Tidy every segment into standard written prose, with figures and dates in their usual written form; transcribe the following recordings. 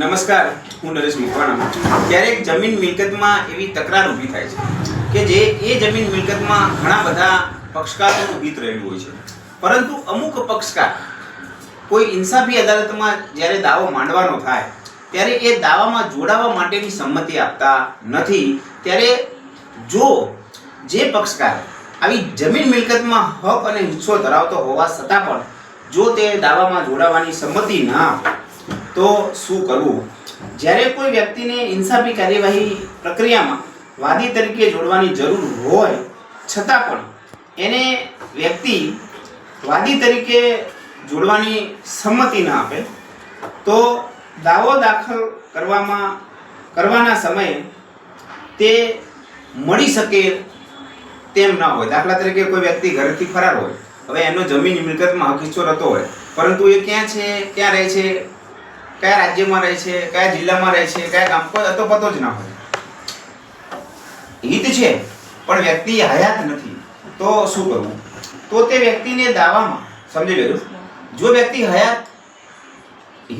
નમસ્કાર, હું નરેશ મકવાણા. ક્યારેક જમીન મિલકતમાં એવી તકરાર ઊભી થાય છે કે એ જમીન મિલકતમાં ઘણા બધા પક્ષકારોનું હિત રહેલું હોય છે, પરંતુ અમુક પક્ષકાર કોઈ ઇન્સાફી અદાલતમાં જ્યારે દાવો માંડવાનો થાય ત્યારે એ દાવામાં જોડાવા માટેની સંમતિ આપતા નથી. ત્યારે જો જે પક્ષકાર આવી જમીન મિલકતમાં હક અને હિસ્સો ધરાવતો હોવા છતાં પણ જો તે દાવામાં જોડાવાની સંમતિ ના આપે તો શું કરવું? જ્યારે કોઈ વ્યક્તિને ઇન્સાફી કાર્યવાહી પ્રક્રિયામાં વાદી તરીકે જોડવાની જરૂર હોય છતાં પણ એને વ્યક્તિ વાદી તરીકે જોડવાની સંમતિ ના આપે તો દાવો દાખલ કરવાના સમયે તે મળી શકે તેમ ના હોય. દાખલા તરીકે કોઈ વ્યક્તિ ઘરેથી ફરાર હોય, હવે એનો જમીન મિલકતમાં હક હિસ્સો રહેતો હોય, પરંતુ એ ક્યાં છે, ક્યાં રહે છે, કયા રાજ્યમાં રહે છે, કયા જિલ્લામાં રહે છે, કયા ગામ, કોઈ અતો પતો જ ના હોય. હિત છે પણ વ્યક્તિ હયાત નથી, તો શું કરવું? તો તે વ્યક્તિને દાવામાં સમજી લેજો, જો વ્યક્તિ હયાત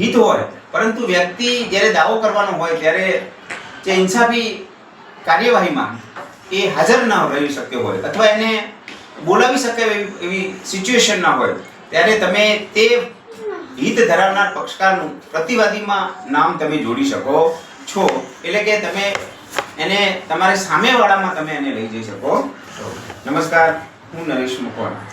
હિત હોય પરંતુ વ્યક્તિ જ્યારે દાવો કરવાનો હોય ત્યારે જે ઇન્સાફી કાર્યવાહીમાં એ હાજર ન રહી શક્યો હોય અથવા એને બોલાવી શકે એવી સિચ્યુએશન ના હોય, ત્યારે તમે તે હિત ધરાવનાર પક્ષકારનું પ્રતિવાદીમાં નામ તમે જોડી શકો છો. એટલે કે તમે એને તમારે સામેવાળામાં તમે એને લઈ જઈ શકો છો. નમસ્કાર, હું નરેશ મકવાણા.